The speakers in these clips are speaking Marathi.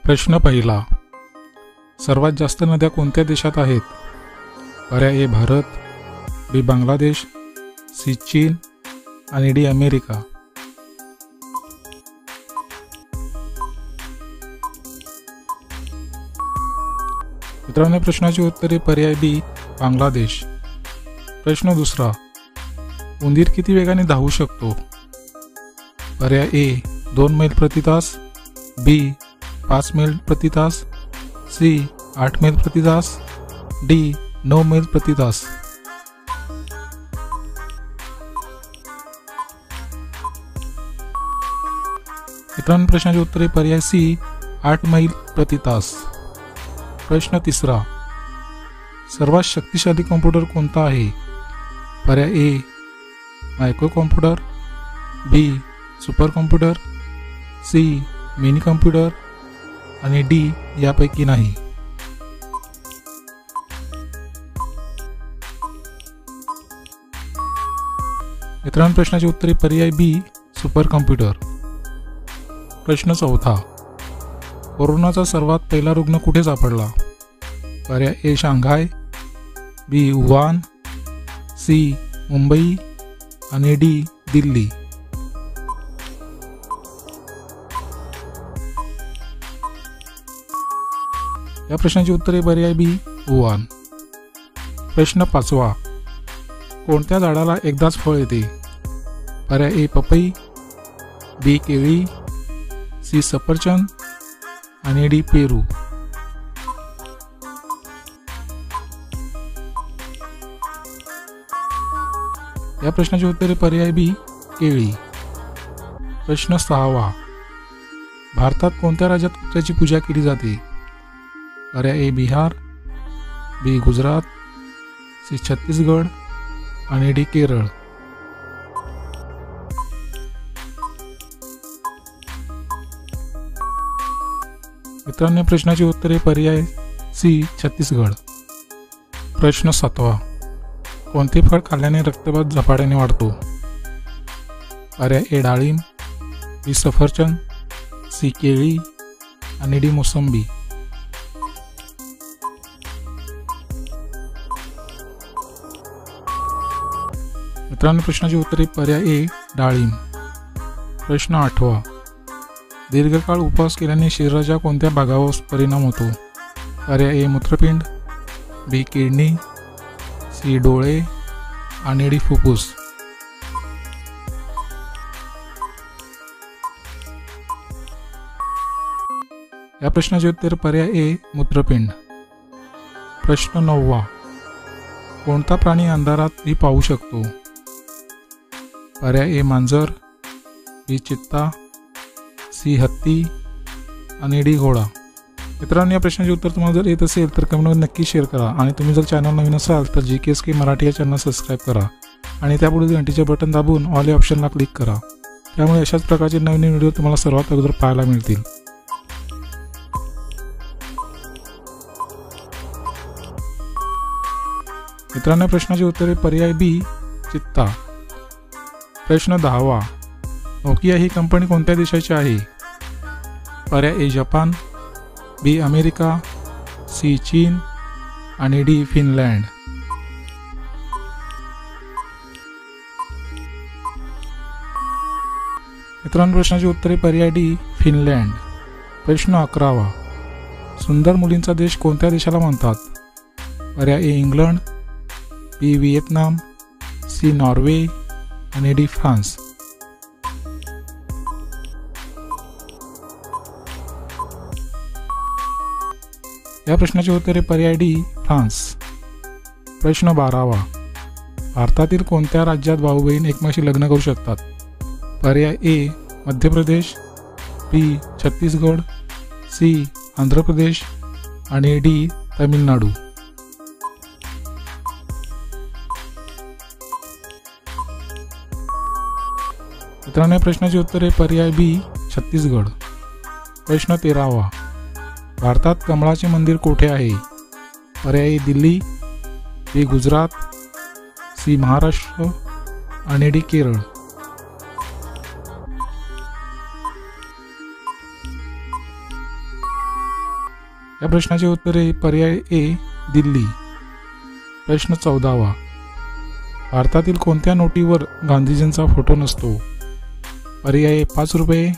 प्रश्न पहिला. सर्वात जास्त नद्या कोणत्या देशात आहेत? पर्याय ए भारत, बी बांगलादेश, सी चीन आणि डी अमेरिका. मित्रांनो, प्रश्नाची उत्तरे पर्याय बी बांगलादेश. प्रश्न दुसरा. उंदीर किती वेगाने धावू शकतो? पर्याय ए 2 मैल प्रति तास, बी 5 मैल प्रति तास, सी 8 मैल प्रति तास, डी 9 मैल प्रति तास. मित्रांनो, प्रश्नाची उत्तरे पर्याय सी 8 मैल प्रति तास. प्रश्न तिसरा. सर्वात शक्तिशाली कॉम्प्युटर कोणता आहे? पर्याय A micro computer, B super computer, C mini computer आणि डी यापैकी नाही. मित्रांनो, प्रश्नाची उत्तरे पर्याय बी सुपर कॉम्प्युटर. प्रश्न चौथा. कोरोनाचा सर्वात पहिला रुग्ण कुठे सापडला? पर्याय ए शांघाय, बी वुहान, सी मुंबई आणि डी दिल्ली. या प्रश्नाची उत्तरे पर्याय बी वुहान. प्रश्न पाचवा. कोणत्या झाडाला एकदाच फळ येते? पर्याय ए पपई, बी केळी, सी सफरचंद आणि डी पेरू. या प्रश्नाची उत्तरे पर्याय बी केळी. प्रश्न सहावा. भारतात कोणत्या राज्यात कुत्र्याची पूजा केली जाते? पर्याय ए बिहार, बी गुजरात, सी छत्तीसगड आणि डी केरळ. मित्रांनो, प्रश्नाची उत्तरे पर्याय सी छत्तीसगड. प्रश्न सातवा. कोणते फळ खाल्ल्याने रक्तदाब झपाट्याने वाढतो? पर्याय ए डाळिंब, बी सफरचंद, सी केळी आणि डी मोसंबी. मित्रांनो, प्रश्नाची उत्तरे पर्याय ए डाळिंब. प्रश्न आठवा. दीर्घकाळ उपवास केल्याने शरीराच्या कोणत्या भागावर परिणाम होतो? पर्याय ए मूत्रपिंड, बी किडनी, सी डोळे आणि डी फुफ्फुस. या प्रश्नाचे उत्तर पर्याय ए मूत्रपिंड. प्रश्न नववा. कोणता प्राणी अंधारातही पाहू शकतो? पर्याय ए मांजर, बी चित्ता, सी हत्ती आणि डी घोडा. मित्रांनो, या प्रश्नाचे उत्तर तुम्हाला जर येत असेल तर कमेंटमध्ये नक्की शेअर करा आणि तुम्ही जर चॅनल नवीन असाल तर GKSK मराठी या चॅनल सबस्क्राईब करा आणि त्यापुढे घंटीचे बटन दाबून ऑल या ऑप्शनला क्लिक करा. त्यामुळे अशाच प्रकारचे नवीन व्हिडिओ तुम्हाला सर्वात अगोदर पाहायला मिळतील. मित्रांनो, प्रश्नाची उत्तरे पर्याय बी चित्ता. प्रश्न 10वा. नोकिया ही कंपनी कोणत्या देशाची आहे? पर्याय ए जपान, बी अमेरिका, सी चीन आणि डी फिनलँड. मित्रांनो, प्रश्नाची उत्तरे पर्याय डी फिनलँड. प्रश्न 11वा. सुंदर मुलींचा देश कोणत्या देशाला म्हणतात? पर्याय ए इंग्लंड, बी व्हिएतनाम, सी नॉर्वे आणि डी फ्रान्स. या प्रश्नाचे उत्तरे पर्याय डी फ्रान्स. प्रश्न 12वा. भारतातील कोणत्या राज्यात भाऊ बहीण एकमेकांशी लग्न करू शकतात? पर्याय ए मध्य प्रदेश, बी छत्तीसगड, सी आंध्र प्रदेश आणि डी तामिळनाडू. मित्रांनो, प्रश्नाची उत्तरे पर्याय बी छत्तीसगड. प्रश्न 13वा. भारतात कमळाचे मंदिर कोठे आहे? पर्याय दिल्ली, बी गुजरात, सी महाराष्ट्र आणि डी केरळ. या प्रश्नाचे उत्तर आहे पर्याय ए दिल्ली. प्रश्न 14वा. भारतातील कोणत्या नोटीवर गांधीजींचा फोटो नसतो? पर्याय ए 5 रुपये,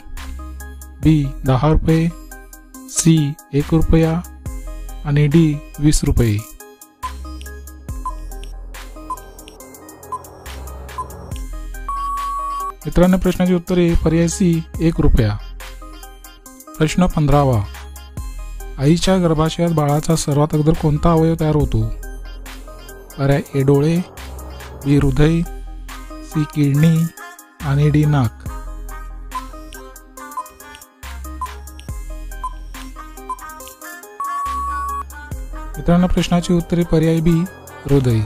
बी 10 रुपये, सी 1 रुपया आणि डी 20 रुपये. मित्रांनो प्रश्नाचे उत्तर आहे पर्याय सी 1 रुपया. प्रश्न 15वा. आईच्या गर्भाशयात बाळाचा सर्वात अगोदर कोणता अवयव तयार होतो? पर्याय ए डोळे, बी हृदय, सी किडनी आणि डी नाक. मित्रांनो प्रश्नाचे उत्तर आहे पर्याय बी हृदय.